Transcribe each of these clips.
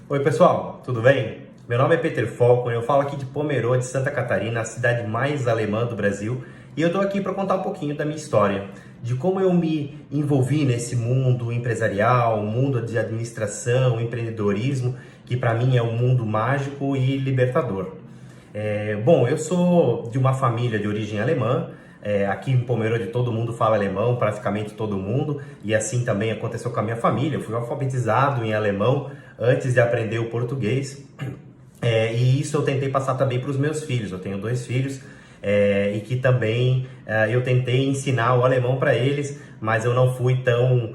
Oi pessoal, tudo bem? Meu nome é Peter Falcon, eu falo aqui de Pomerode, Santa Catarina, a cidade mais alemã do Brasil, e eu estou aqui para contar um pouquinho da minha história, de como eu me envolvi nesse mundo empresarial, mundo de administração, empreendedorismo, que para mim é um mundo mágico e libertador. Bom, eu sou de uma família de origem alemã. Aqui em Pomerode todo mundo fala alemão, praticamente todo mundo, e assim também aconteceu com a minha família. Eu fui alfabetizado em alemão antes de aprender o português. E isso eu tentei passar também para os meus filhos. Eu tenho dois filhos, e que também eu tentei ensinar o alemão para eles, mas eu não fui tão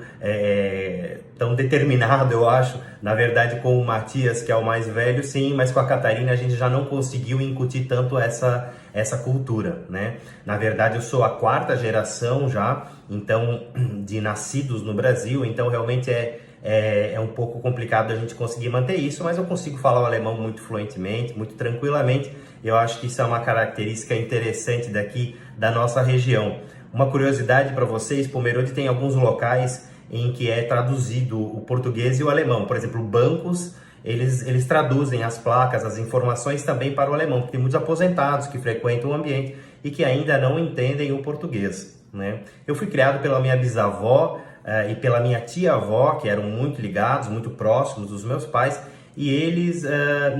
determinado, eu acho. Na verdade, com o Matias, que é o mais velho, sim, mas com a Catarina a gente já não conseguiu incutir tanto essa cultura, né? Na verdade, eu sou a quarta geração já, então, de nascidos no Brasil, então realmente é um pouco complicado a gente conseguir manter isso, mas eu consigo falar o alemão muito fluentemente, muito tranquilamente. Eu acho que isso é uma característica interessante daqui da nossa região. Uma curiosidade para vocês, Pomerode tem alguns locais em que é traduzido o português e o alemão. Por exemplo, bancos, eles traduzem as placas, as informações também para o alemão, porque tem muitos aposentados que frequentam o ambiente e que ainda não entendem o português, né? Eu fui criado pela minha bisavó, e pela minha tia-avó, que eram muito ligados, muito próximos dos meus pais, e eles,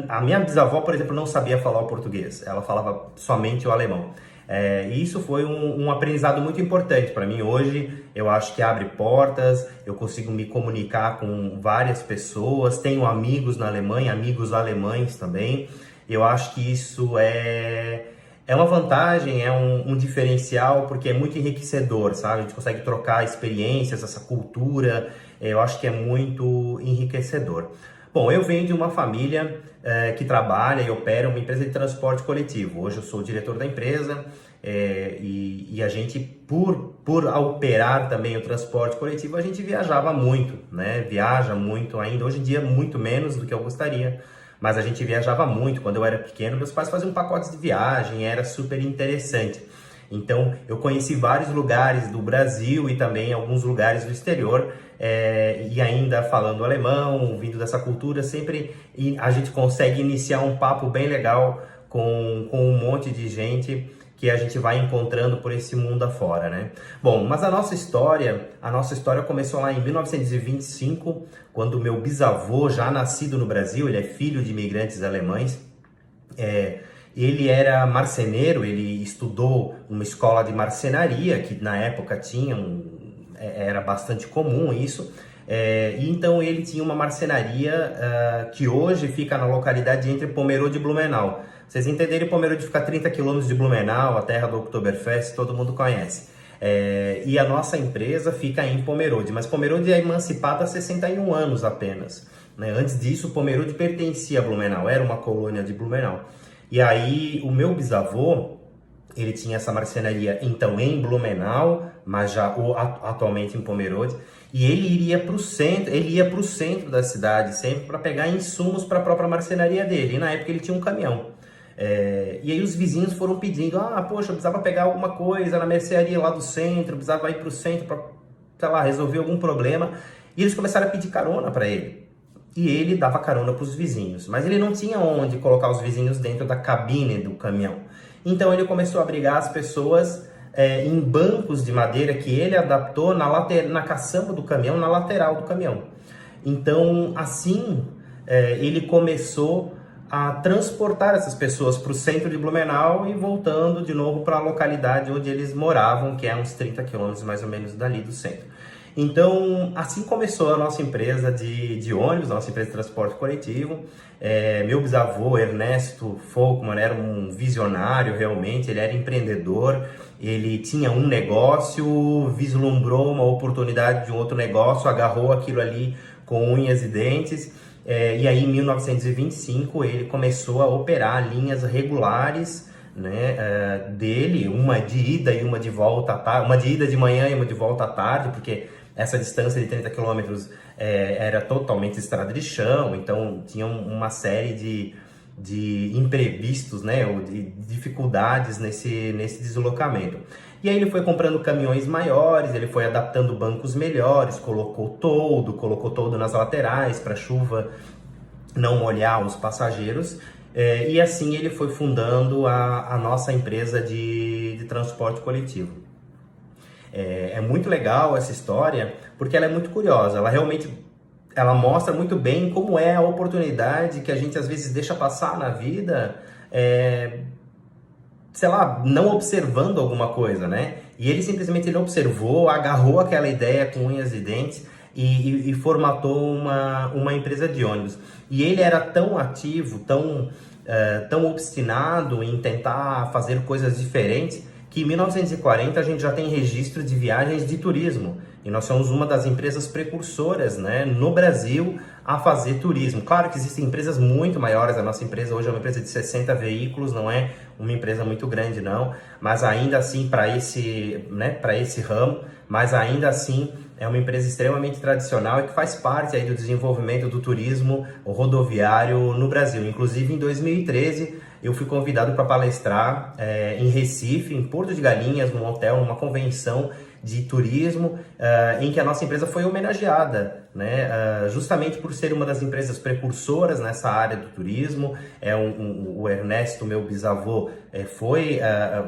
a minha bisavó, por exemplo, não sabia falar o português, ela falava somente o alemão. E isso foi um aprendizado muito importante para mim. Hoje eu acho que abre portas, eu consigo me comunicar com várias pessoas, tenho amigos na Alemanha, amigos alemães também. Eu acho que isso é uma vantagem, é um diferencial, porque é muito enriquecedor, sabe? A gente consegue trocar experiências, essa cultura, eu acho que é muito enriquecedor. Bom, eu venho de uma família que trabalha e opera uma empresa de transporte coletivo. Hoje eu sou o diretor da empresa, e a gente, por operar também o transporte coletivo, a gente viajava muito, né? Viaja muito ainda, hoje em dia muito menos do que eu gostaria. Mas a gente viajava muito. Quando eu era pequeno, meus pais faziam pacotes de viagem, era super interessante. Então, eu conheci vários lugares do Brasil e também alguns lugares do exterior, e ainda falando alemão, vindo dessa cultura, sempre a gente consegue iniciar um papo bem legal com um monte de gente que a gente vai encontrando por esse mundo afora, né? Bom, mas a nossa história começou lá em 1925, quando meu bisavô, já nascido no Brasil, ele é filho de imigrantes alemães, ele era marceneiro, ele estudou uma escola de marcenaria, que na época era bastante comum isso, e então ele tinha uma marcenaria que hoje fica na localidade entre Pomerode e Blumenau. Vocês entenderem, Pomerode fica a 30 quilômetros de Blumenau, a terra do Oktoberfest, todo mundo conhece. E a nossa empresa fica em Pomerode, mas Pomerode é emancipada há 61 anos apenas, né? Antes disso, Pomerode pertencia a Blumenau, era uma colônia de Blumenau. E aí, o meu bisavô, ele tinha essa marcenaria, então, em Blumenau, mas já atualmente em Pomerode, e ele ia para o centro da cidade, sempre para pegar insumos para a própria marcenaria dele, e na época ele tinha um caminhão. E aí os vizinhos foram pedindo, poxa, eu precisava pegar alguma coisa na mercearia lá do centro, eu precisava ir para o centro para, sei lá, resolver algum problema, e eles começaram a pedir carona para ele. E ele dava carona para os vizinhos, mas ele não tinha onde colocar os vizinhos dentro da cabine do caminhão. Então ele começou a abrigar as pessoas em bancos de madeira que ele adaptou na caçamba do caminhão, na lateral do caminhão. Então assim ele começou a transportar essas pessoas para o centro de Blumenau e voltando de novo para a localidade onde eles moravam, que é uns 30 quilômetros mais ou menos dali do centro. Então, assim começou a nossa empresa de ônibus, a nossa empresa de transporte coletivo. Meu bisavô, Ernesto Folkmann, era um visionário realmente, ele era empreendedor, ele tinha um negócio, vislumbrou uma oportunidade de um outro negócio, agarrou aquilo ali com unhas e dentes, e aí em 1925 ele começou a operar linhas regulares, né, dele, uma de ida e uma de volta à tarde, uma de ida de manhã e uma de volta à tarde, porque essa distância de 30 quilômetros era totalmente estrada de chão, então tinha uma série de imprevistos, né, ou de dificuldades nesse deslocamento. E aí ele foi comprando caminhões maiores, ele foi adaptando bancos melhores, colocou toldo nas laterais para chuva não molhar os passageiros, e assim ele foi fundando a nossa empresa de transporte coletivo. É muito legal essa história, porque ela é muito curiosa, ela mostra muito bem como é a oportunidade que a gente às vezes deixa passar na vida, sei lá, não observando alguma coisa, né? E ele simplesmente ele observou, agarrou aquela ideia com unhas e dentes e formatou uma empresa de ônibus. E ele era tão ativo, tão obstinado em tentar fazer coisas diferentes, que em 1940 a gente já tem registro de viagens de turismo. E nós somos uma das empresas precursoras, né, no Brasil a fazer turismo. Claro que existem empresas muito maiores, a nossa empresa hoje é uma empresa de 60 veículos, não é uma empresa muito grande não, mas ainda assim para esse ramo, mas ainda assim é uma empresa extremamente tradicional e que faz parte aí do desenvolvimento do turismo rodoviário no Brasil. Inclusive em 2013 eu fui convidado para palestrar em Recife, em Porto de Galinhas, num hotel, numa convenção de turismo, em que a nossa empresa foi homenageada, né? Justamente por ser uma das empresas precursoras nessa área do turismo. O Ernesto, meu bisavô, foi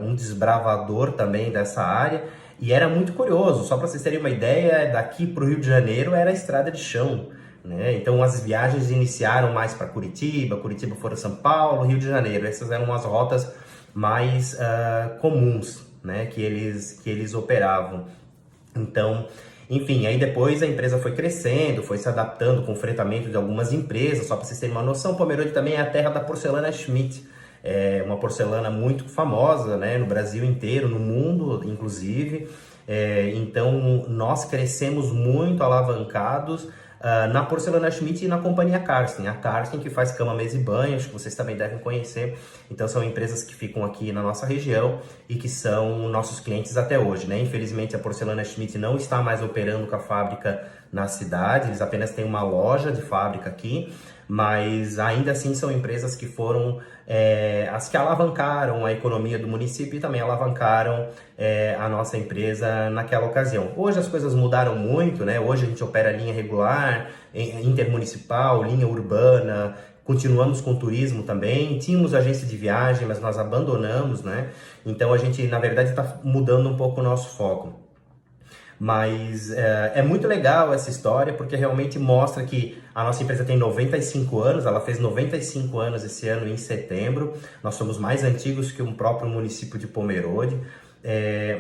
um desbravador também dessa área, e era muito curioso. Só para vocês terem uma ideia, daqui para o Rio de Janeiro era a estrada de chão, né? Então as viagens iniciaram mais para Curitiba fora São Paulo, Rio de Janeiro. Essas eram as rotas mais comuns, né, que eles operavam. Então, enfim, aí depois a empresa foi crescendo, foi se adaptando com o fretamento de algumas empresas. Só para vocês terem uma noção, Pomerode também é a terra da porcelana Schmidt. É uma porcelana muito famosa, né, no Brasil inteiro, no mundo, inclusive. Então, nós crescemos muito alavancados na porcelana Schmidt e na companhia Karsten. A Karsten que faz cama, mesa e banho, acho que vocês também devem conhecer. Então são empresas que ficam aqui na nossa região e que são nossos clientes até hoje, né? Infelizmente a porcelana Schmidt não está mais operando com a fábrica na cidade, eles apenas têm uma loja de fábrica aqui, mas ainda assim são empresas que foram as que alavancaram a economia do município e também alavancaram a nossa empresa naquela ocasião. Hoje as coisas mudaram muito, né? Hoje a gente opera linha regular, intermunicipal, linha urbana, continuamos com turismo também, tínhamos agência de viagem, mas nós abandonamos, né? Então a gente, na verdade, está mudando um pouco o nosso foco. Mas é muito legal essa história, porque realmente mostra que a nossa empresa tem 95 anos, ela fez 95 anos esse ano em setembro, nós somos mais antigos que o próprio município de Pomerode,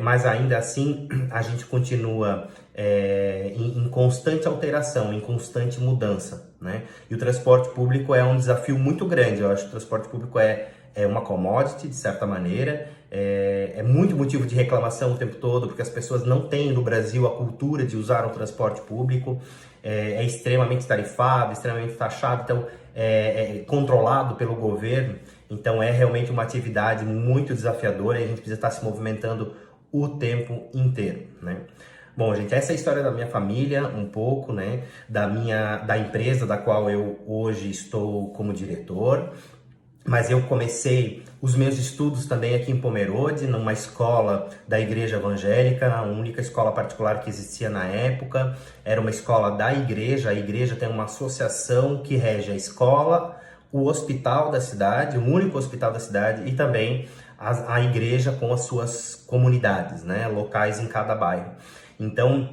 mas ainda assim a gente continua em constante alteração, em constante mudança, né? E o transporte público é um desafio muito grande. Eu acho que o transporte público é uma commodity, de certa maneira, é muito motivo de reclamação o tempo todo, porque as pessoas não têm no Brasil a cultura de usar o transporte público, é extremamente tarifado, extremamente taxado, então é controlado pelo governo, então é realmente uma atividade muito desafiadora e a gente precisa estar se movimentando o tempo inteiro, né? Bom, gente, essa é a história da minha família, um pouco, né, da empresa da qual eu hoje estou como diretor. Mas eu comecei os meus estudos também aqui em Pomerode, numa escola da Igreja Evangélica, a única escola particular que existia na época. Era uma escola da igreja, a igreja tem uma associação que rege a escola, o hospital da cidade, o único hospital da cidade, e também a igreja com as suas comunidades, né, locais em cada bairro. Então,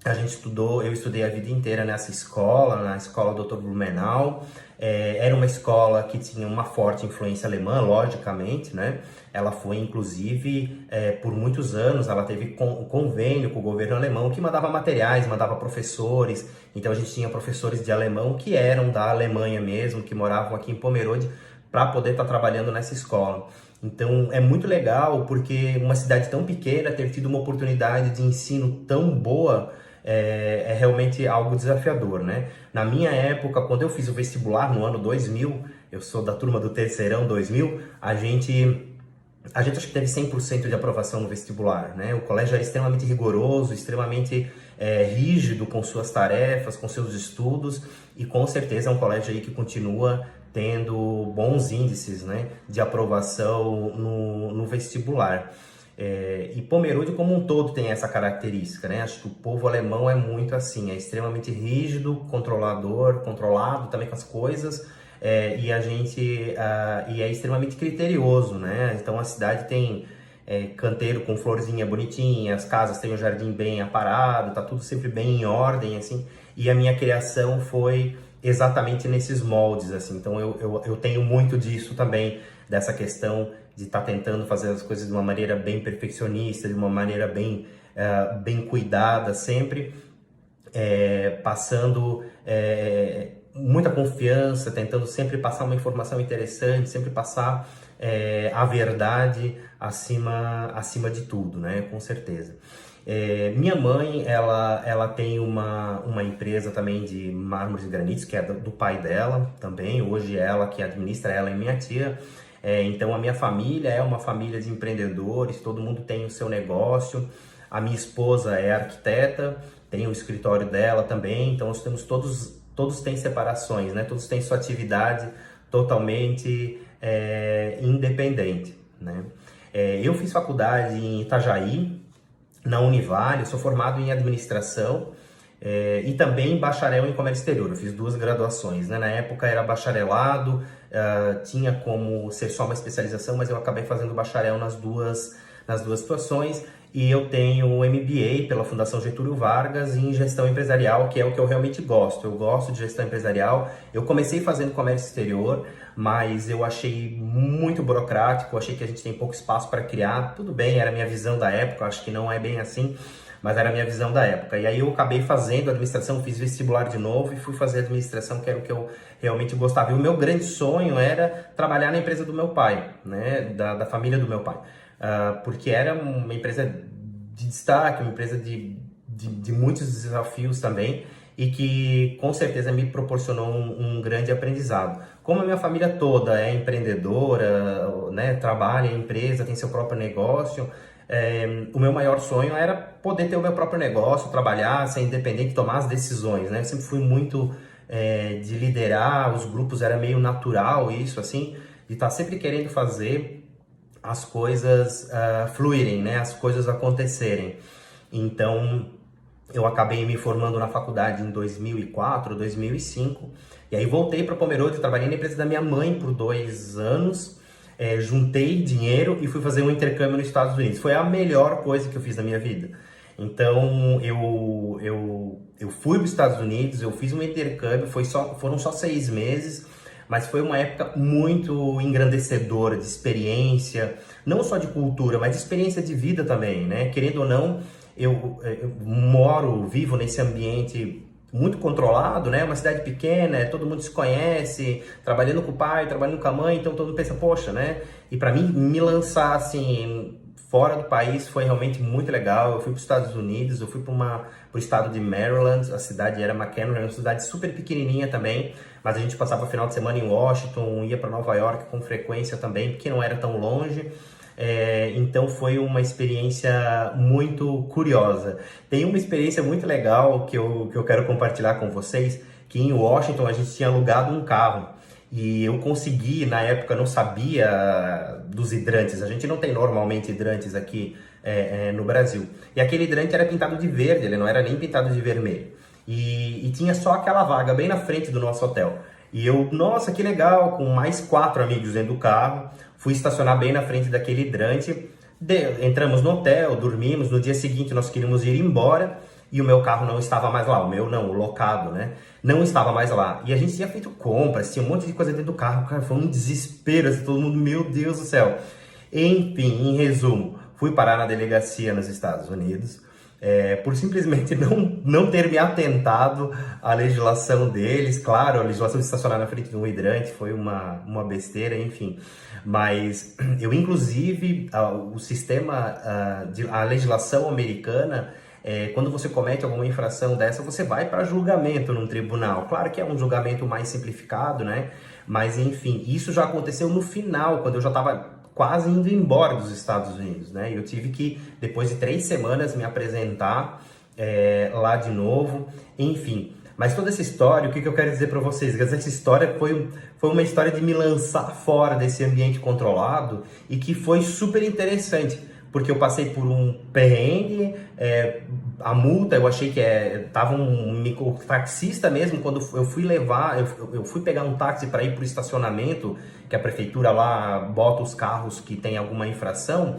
eu estudei a vida inteira nessa escola, na escola Dr. Blumenau. Era uma escola que tinha uma forte influência alemã, logicamente, né? Ela foi, inclusive, por muitos anos, ela teve convênio com o governo alemão, que mandava materiais, mandava professores. Então a gente tinha professores de alemão que eram da Alemanha mesmo, que moravam aqui em Pomerode, para poder estar trabalhando nessa escola. Então é muito legal, porque uma cidade tão pequena ter tido uma oportunidade de ensino tão boa é realmente algo desafiador, né? Na minha época, quando eu fiz o vestibular no ano 2000, eu sou da turma do terceirão 2000, a gente acho que teve 100% de aprovação no vestibular, né? O colégio era extremamente rigoroso, extremamente rígido com suas tarefas, com seus estudos, e com certeza é um colégio aí que continua tendo bons índices, né, de aprovação no vestibular. E Pomerode como um todo tem essa característica, né? Acho que o povo alemão é muito assim, é extremamente rígido, controlado também com as coisas, e é extremamente criterioso, né? Então a cidade tem canteiro com florzinha bonitinha, as casas têm o jardim bem aparado, tá tudo sempre bem em ordem, assim. E a minha criação foi exatamente nesses moldes, assim. Então eu tenho muito disso também, dessa questão de estar tentando fazer as coisas de uma maneira bem perfeccionista, de uma maneira bem cuidada sempre, passando muita confiança, tentando sempre passar uma informação interessante, sempre passar a verdade acima de tudo, né? Com certeza. Minha mãe, ela tem uma empresa também de mármores e granitos, que é do pai dela também. Hoje ela que administra, ela e minha tia. Então a minha família é uma família de empreendedores, todo mundo tem o seu negócio. A minha esposa é arquiteta, tem o escritório dela também, então nós temos todos têm separações, né? Todos têm sua atividade totalmente independente, né? Eu fiz faculdade em Itajaí, na Univale, eu sou formado em administração e também bacharel em comércio exterior. Eu fiz 2 graduações, né? Na época era bacharelado, tinha como ser só uma especialização, mas eu acabei fazendo bacharel nas duas situações. E eu tenho o MBA pela Fundação Getúlio Vargas em gestão empresarial, que é o que eu realmente gosto. Eu gosto de gestão empresarial. Eu comecei fazendo comércio exterior, mas eu achei muito burocrático, achei que a gente tem pouco espaço para criar. Tudo bem, era a minha visão da época, acho que não é bem assim, mas era a minha visão da época. E aí eu acabei fazendo administração, fiz vestibular de novo e fui fazer administração, que era o que eu realmente gostava. E o meu grande sonho era trabalhar na empresa do meu pai, né, da família do meu pai. Porque era uma empresa de destaque, uma empresa de muitos desafios também, e que com certeza me proporcionou um grande aprendizado. Como a minha família toda é empreendedora, né, trabalha em empresa, tem seu próprio negócio, o meu maior sonho era poder ter o meu próprio negócio, trabalhar, ser independente, tomar as decisões, né? Eu sempre fui muito de liderar os grupos, era meio natural isso, assim, de estar sempre querendo fazer as coisas fluírem, né? As coisas acontecerem. Então, eu acabei me formando na faculdade em 2004, 2005, e aí voltei para Pomerode, trabalhei na empresa da minha mãe por 2 anos, juntei dinheiro e fui fazer um intercâmbio nos Estados Unidos. Foi a melhor coisa que eu fiz na minha vida. Então, eu fui para os Estados Unidos, eu fiz um intercâmbio, foram só 6 meses, mas foi uma época muito engrandecedora de experiência, não só de cultura, mas de experiência de vida também, né? Querendo ou não, eu vivo nesse ambiente muito controlado, né? Uma cidade pequena, todo mundo se conhece, trabalhando com o pai, trabalhando com a mãe, então todo mundo pensa, poxa, né? E para mim, me lançar assim fora do país foi realmente muito legal. Eu fui para os Estados Unidos, eu fui para o estado de Maryland, a cidade era McHenry, uma cidade super pequenininha também, mas a gente passava o final de semana em Washington, ia para Nova York com frequência também, porque não era tão longe. Então foi uma experiência muito curiosa. Tem uma experiência muito legal que eu quero compartilhar com vocês, que em Washington a gente tinha alugado um carro. E eu consegui, na época não sabia dos hidrantes, a gente não tem normalmente hidrantes aqui no Brasil. E aquele hidrante era pintado de verde, ele não era nem pintado de vermelho. E tinha só aquela vaga bem na frente do nosso hotel. E eu, nossa, que legal, com mais 4 amigos dentro do carro, fui estacionar bem na frente daquele hidrante, entramos no hotel, dormimos, no dia seguinte nós queríamos ir embora, e o meu carro não estava mais lá, o meu não, o locado, né? Não estava mais lá. E a gente tinha feito compras, tinha um monte de coisa dentro do carro, cara, foi um desespero, assim, todo mundo, meu Deus do céu. Enfim, em resumo, fui parar na delegacia nos Estados Unidos, por simplesmente não ter me atentado à legislação deles. Claro, a legislação de estacionar na frente de um hidrante foi uma besteira, enfim. Mas eu, inclusive, o sistema, a legislação americana, quando você comete alguma infração dessa, você vai para julgamento num tribunal. Claro que é um julgamento mais simplificado, né? Mas, enfim, isso já aconteceu no final, quando eu já estava quase indo embora dos Estados Unidos, né? Eu tive que, depois de 3 semanas, me apresentar lá de novo, enfim. Mas toda essa história, o que eu quero dizer para vocês? Que essa história foi uma história de me lançar fora desse ambiente controlado e que foi super interessante, porque eu passei por um perrengue, a multa eu achei que tava um microtaxista mesmo, quando eu fui levar, eu fui pegar um táxi para ir para o estacionamento, que a prefeitura lá bota os carros que tem alguma infração.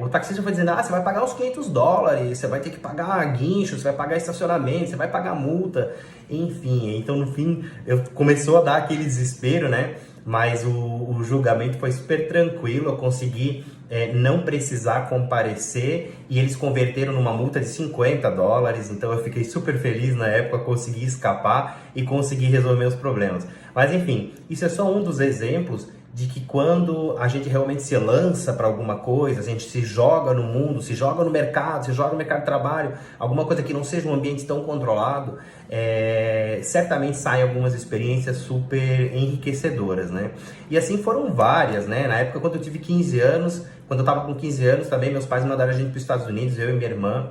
O taxista foi dizendo, você vai pagar uns $500, você vai ter que pagar guincho, você vai pagar estacionamento, você vai pagar multa, enfim. Então no fim começou a dar aquele desespero, né? Mas o julgamento foi super tranquilo, eu consegui não precisar comparecer e eles converteram numa multa de $50, então eu fiquei super feliz na época, consegui escapar e consegui resolver meus problemas. Mas enfim, isso é só um dos exemplos de que quando a gente realmente se lança para alguma coisa, a gente se joga no mundo, se joga no mercado, se joga no mercado de trabalho, alguma coisa que não seja um ambiente tão controlado, certamente saem algumas experiências super enriquecedoras, né? E assim foram várias, né? Na época, quando eu tive 15 anos, quando eu estava com 15 anos também, meus pais mandaram a gente para os Estados Unidos, eu e minha irmã,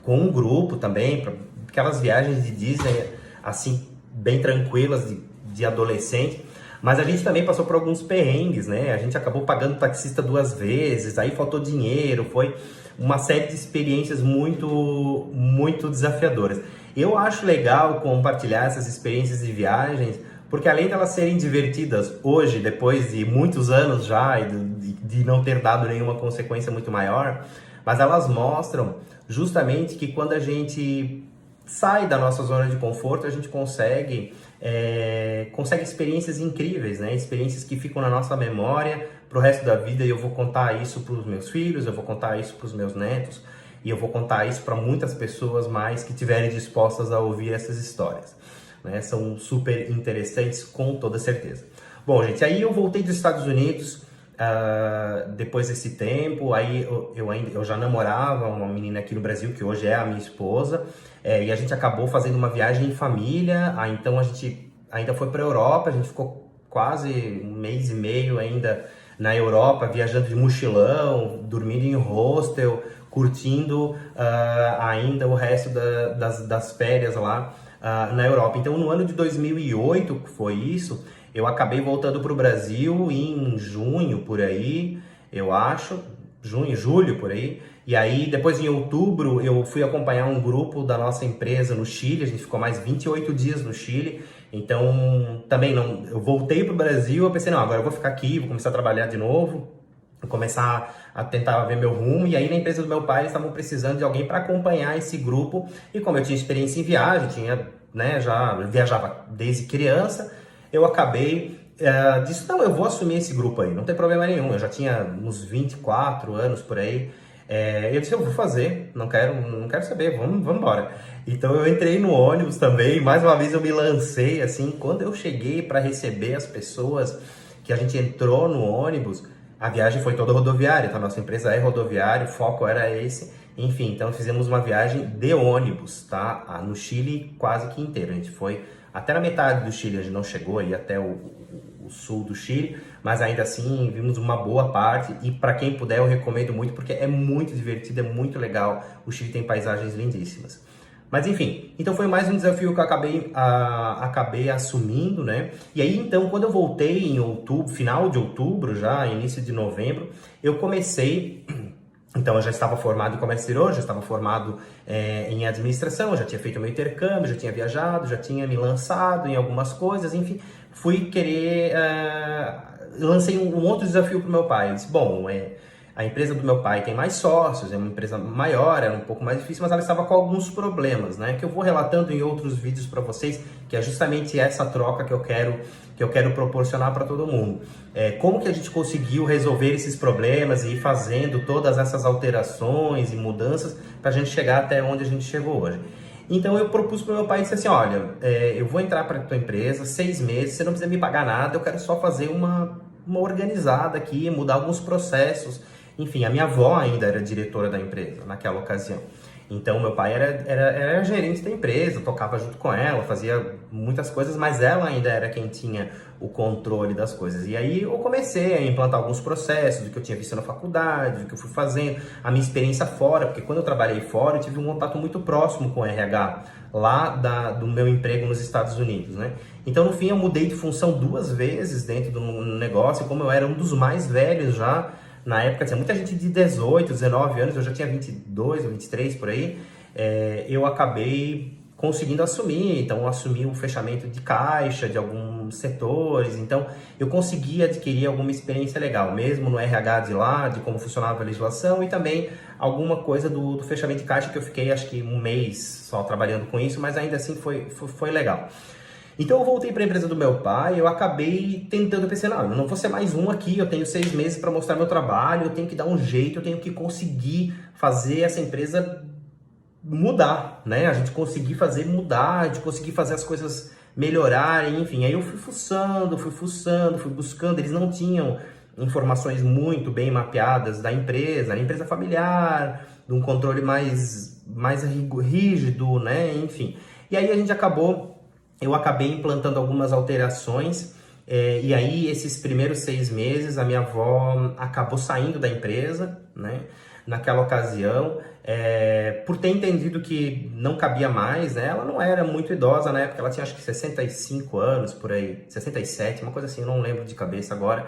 com um grupo também, para aquelas viagens de Disney, assim, bem tranquilas, de adolescente. Mas a gente também passou por alguns perrengues, né? A gente acabou pagando taxista 2 vezes, aí faltou dinheiro, foi uma série de experiências muito, muito desafiadoras. Eu acho legal compartilhar essas experiências de viagens, porque além de elas serem divertidas hoje, depois de muitos anos já, e de não ter dado nenhuma consequência muito maior, mas elas mostram justamente que quando a gente sai da nossa zona de conforto, a gente consegue experiências incríveis, né? Experiências que ficam na nossa memória para o resto da vida, e eu vou contar isso para os meus filhos, eu vou contar isso para os meus netos, e eu vou contar isso para muitas pessoas mais que estiverem dispostas a ouvir essas histórias, né? São super interessantes, com toda certeza. Bom, gente, aí eu voltei dos Estados Unidos depois desse tempo, aí eu já namorava uma menina aqui no Brasil, que hoje é a minha esposa, e a gente acabou fazendo uma viagem em família. Então a gente ainda foi para a Europa, a gente ficou quase 1 mês e meio ainda na Europa, viajando de mochilão, dormindo em hostel, curtindo ainda o resto das férias lá na Europa. Então no ano de 2008, que foi isso, eu acabei voltando para o Brasil em junho, por aí, eu acho, julho, por aí. E aí, depois em outubro, eu fui acompanhar um grupo da nossa empresa no Chile, a gente ficou mais 28 dias no Chile. Então, também eu voltei para o Brasil, eu pensei, não, agora eu vou ficar aqui, vou começar a trabalhar de novo, vou começar a tentar ver meu rumo. E aí, na empresa do meu pai, eles estavam precisando de alguém para acompanhar esse grupo. E como eu tinha experiência em viagem, já viajava desde criança, eu acabei, disse, não, eu vou assumir esse grupo aí, não tem problema nenhum. Eu já tinha uns 24 anos por aí. Eu disse, eu vou fazer, não quero saber, vamos embora. Então eu entrei no ônibus também, mais uma vez eu me lancei, assim, quando eu cheguei para receber as pessoas, que a gente entrou no ônibus, a viagem foi toda rodoviária, então a nossa empresa é rodoviária, o foco era esse. Enfim, então fizemos uma viagem de ônibus, tá? No Chile quase que inteiro, a gente foi até na metade do Chile, a gente não chegou aí até o sul do Chile, mas ainda assim vimos uma boa parte, e para quem puder eu recomendo muito, porque é muito divertido, é muito legal, o Chile tem paisagens lindíssimas. Mas enfim, então foi mais um desafio que eu acabei assumindo, né? E aí então, quando eu voltei em outubro, final de outubro já, início de novembro, eu comecei. Então eu já estava formado em comércio exterior, já estava formado em administração, já tinha feito meu intercâmbio, já tinha viajado, já tinha me lançado em algumas coisas, enfim, fui querer, lancei um outro desafio para o meu pai. Eu disse, bom, a empresa do meu pai tem mais sócios, é uma empresa maior, era um pouco mais difícil, mas ela estava com alguns problemas, né? Que eu vou relatando em outros vídeos para vocês, que é justamente essa troca que eu quero proporcionar para todo mundo. Como que a gente conseguiu resolver esses problemas e ir fazendo todas essas alterações e mudanças para a gente chegar até onde a gente chegou hoje. Então eu propus para o meu pai e disse assim, olha, eu vou entrar para a tua empresa 6 meses, você não precisa me pagar nada, eu quero só fazer uma organizada aqui, mudar alguns processos. Enfim, a minha avó ainda era diretora da empresa naquela ocasião. Então, meu pai era gerente da empresa, tocava junto com ela, fazia muitas coisas, mas ela ainda era quem tinha o controle das coisas. E aí eu comecei a implantar alguns processos do que eu tinha visto na faculdade, do que eu fui fazendo, a minha experiência fora, porque quando eu trabalhei fora, eu tive um contato muito próximo com o RH, lá do meu emprego nos Estados Unidos, né? Então, no fim, eu mudei de função 2 vezes dentro do negócio, como eu era um dos mais velhos já, na época tinha muita gente de 18, 19 anos, eu já tinha 22 ou 23 por aí, eu acabei conseguindo assumir, então assumi o fechamento de caixa de alguns setores, então eu consegui adquirir alguma experiência legal, mesmo no RH de lá, de como funcionava a legislação e também alguma coisa do fechamento de caixa que eu fiquei acho que um mês só trabalhando com isso, mas ainda assim foi legal. Então eu voltei para a empresa do meu pai, eu acabei tentando pensar, não, eu não vou ser mais um aqui, eu tenho 6 meses para mostrar meu trabalho, eu tenho que dar um jeito, eu tenho que conseguir fazer essa empresa mudar, né? A gente conseguir fazer mudar, a gente conseguir fazer as coisas melhorarem, enfim. Aí eu fui fuçando, fui buscando, eles não tinham informações muito bem mapeadas da empresa familiar, de um controle mais rígido, né? Enfim. E aí eu acabei implantando algumas alterações, e aí esses primeiros 6 meses a minha avó acabou saindo da empresa, né? Naquela ocasião, por ter entendido que não cabia mais, né? Ela não era muito idosa na época, ela tinha acho que 65 anos por aí, 67, uma coisa assim, eu não lembro de cabeça agora,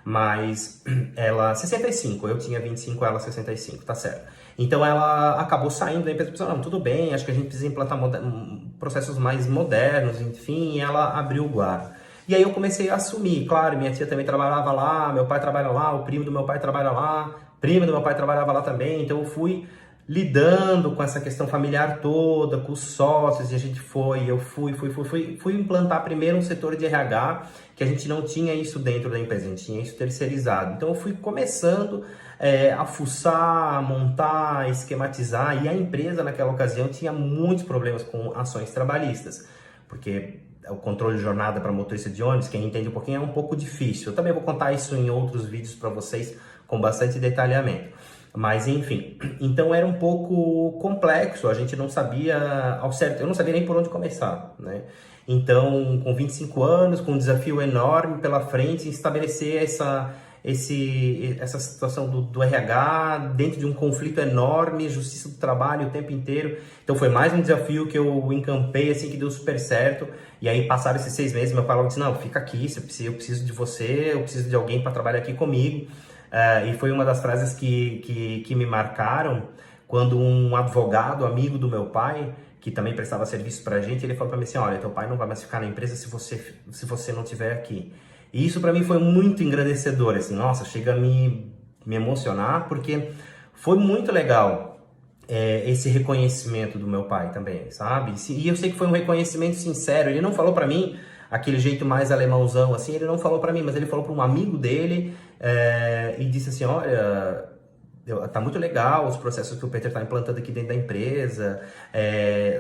mas ela, 65, eu tinha 25, ela 65, tá certo. Então ela acabou saindo da empresa, pensou, não, tudo bem, acho que a gente precisa implantar processos mais modernos, enfim, e ela abriu o guarda. E aí eu comecei a assumir, claro, minha tia também trabalhava lá, meu pai trabalha lá, o primo do meu pai trabalha lá, prima do meu pai trabalhava lá também, então eu fui lidando com essa questão familiar toda, com os sócios, e eu fui implantar primeiro um setor de RH, que a gente não tinha isso dentro da empresa, a gente tinha isso terceirizado. Então eu fui começando a fuçar, a montar, a esquematizar, e a empresa naquela ocasião tinha muitos problemas com ações trabalhistas, porque o controle de jornada para motorista de ônibus, quem entende um pouquinho, é um pouco difícil. Eu também vou contar isso em outros vídeos para vocês com bastante detalhamento. Mas enfim, então era um pouco complexo, a gente não sabia ao certo, eu não sabia nem por onde começar, né? Então, com 25 anos, com um desafio enorme pela frente, estabelecer essa situação do RH dentro de um conflito enorme, justiça do trabalho o tempo inteiro. Então foi mais um desafio que eu encampei, assim, que deu super certo. E aí passaram esses 6 meses, meu pai logo disse, não, fica aqui, eu preciso de você, eu preciso de alguém para trabalhar aqui comigo. E foi uma das frases que me marcaram quando um advogado, amigo do meu pai, que também prestava serviço pra gente, ele falou para mim assim, olha, teu pai não vai mais ficar na empresa se você não estiver aqui. E isso para mim foi muito engrandecedor, assim, nossa, chega a me emocionar, porque foi muito legal esse reconhecimento do meu pai também, sabe? E eu sei que foi um reconhecimento sincero, ele não falou para mim aquele jeito mais alemãozão, assim, ele não falou para mim, mas ele falou para um amigo dele e disse assim, olha, tá muito legal os processos que o Peter tá implantando aqui dentro da empresa,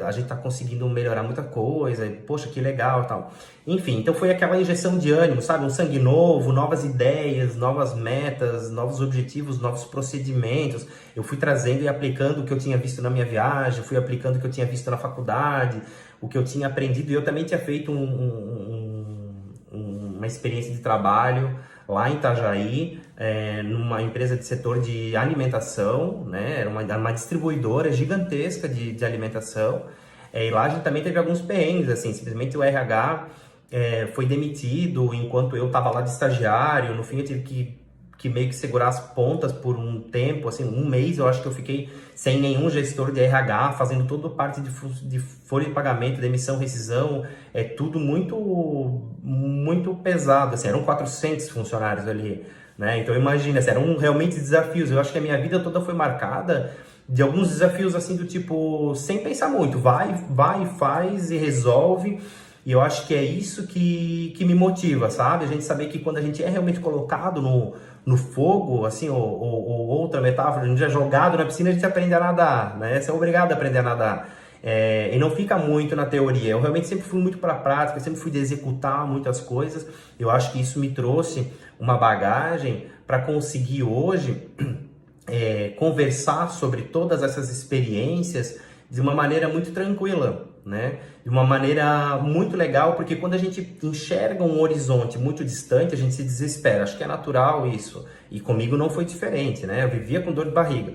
a gente tá conseguindo melhorar muita coisa, poxa, que legal e tal. Enfim, então foi aquela injeção de ânimo, sabe? Um sangue novo, novas ideias, novas metas, novos objetivos, novos procedimentos. Eu fui trazendo e aplicando o que eu tinha visto na minha viagem, fui aplicando o que eu tinha visto na faculdade, o que eu tinha aprendido. E eu também tinha feito uma experiência de trabalho lá em Itajaí, numa empresa de setor de alimentação, né? Era uma distribuidora gigantesca de alimentação. E lá a gente também teve alguns perrengues, assim, simplesmente o RH foi demitido enquanto eu estava lá de estagiário. No fim eu tive que meio que segurar as pontas por um tempo, assim, um mês eu acho que eu fiquei sem nenhum gestor de RH, fazendo toda parte de folha de pagamento, demissão, rescisão, tudo muito pesado, assim, eram 400 funcionários ali, né? Então imagina, assim, eram realmente desafios. Eu acho que a minha vida toda foi marcada de alguns desafios, assim, do tipo, sem pensar muito, vai, faz e resolve. E eu acho que é isso que me motiva, sabe? A gente saber que quando a gente é realmente colocado no fogo, assim, ou outra metáfora, a gente é jogado na piscina, a gente aprende a nadar, né? Você é obrigado a aprender a nadar. E não fica muito na teoria. Eu realmente sempre fui muito para a prática, sempre fui de executar muitas coisas. Eu acho que isso me trouxe uma bagagem para conseguir hoje conversar sobre todas essas experiências de uma maneira muito tranquila, né? De uma maneira muito legal, porque quando a gente enxerga um horizonte muito distante, a gente se desespera. Acho que é natural isso. E comigo não foi diferente, né? Eu vivia com dor de barriga.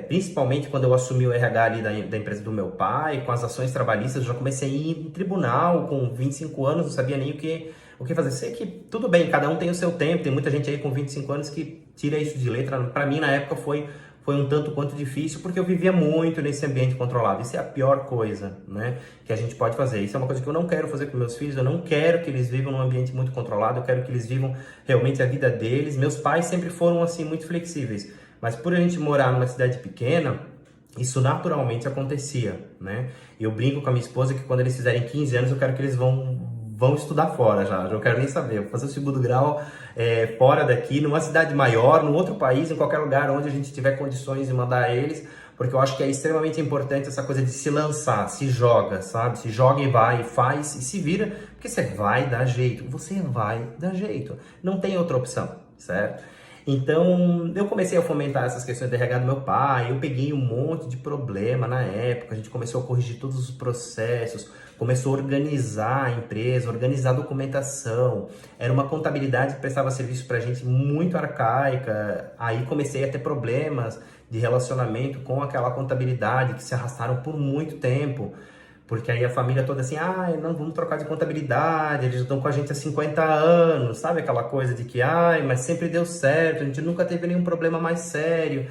Principalmente quando eu assumi o RH ali da empresa do meu pai, com as ações trabalhistas, eu já comecei a ir em tribunal com 25 anos, não sabia nem o que fazer. Sei que tudo bem, cada um tem o seu tempo, tem muita gente aí com 25 anos que tira isso de letra. Para mim, na época, foi um tanto quanto difícil, porque eu vivia muito nesse ambiente controlado. Isso é a pior coisa, né, que a gente pode fazer. Isso é uma coisa que eu não quero fazer com meus filhos, eu não quero que eles vivam num ambiente muito controlado, eu quero que eles vivam realmente a vida deles. Meus pais sempre foram, assim, muito flexíveis, mas por a gente morar numa cidade pequena, isso naturalmente acontecia, né? Eu brinco com a minha esposa que quando eles fizerem 15 anos, eu quero que eles vão estudar fora já, eu não quero nem saber, eu vou fazer o segundo grau fora daqui, numa cidade maior, num outro país, em qualquer lugar onde a gente tiver condições de mandar eles, porque eu acho que é extremamente importante essa coisa de se lançar, se joga, sabe? Se joga e vai, faz e se vira, porque você vai dar jeito, não tem outra opção, certo? Então, eu comecei a fomentar essas questões de RH do meu pai, eu peguei um monte de problema na época, a gente começou a corrigir todos os processos, começou a organizar a empresa, organizar a documentação, era uma contabilidade que prestava serviço pra gente muito arcaica, aí comecei a ter problemas de relacionamento com aquela contabilidade que se arrastaram por muito tempo, porque aí a família toda assim, não, vamos trocar de contabilidade, eles estão com a gente há 50 anos, sabe aquela coisa de que, mas sempre deu certo, a gente nunca teve nenhum problema mais sério,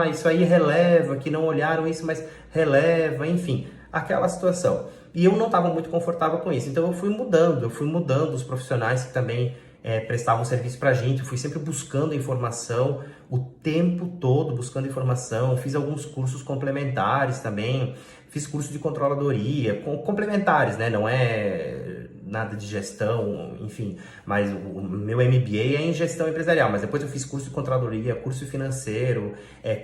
isso aí releva, que não olharam isso, mas releva, enfim, aquela situação. E eu não estava muito confortável com isso, então eu fui mudando os profissionais que também prestavam serviço pra gente, eu fui sempre buscando informação, o tempo todo buscando informação, fiz alguns cursos complementares também, fiz curso de controladoria, complementares, né? Não é nada de gestão, enfim, mas o meu MBA é em gestão empresarial, mas depois eu fiz curso de controladoria, curso financeiro,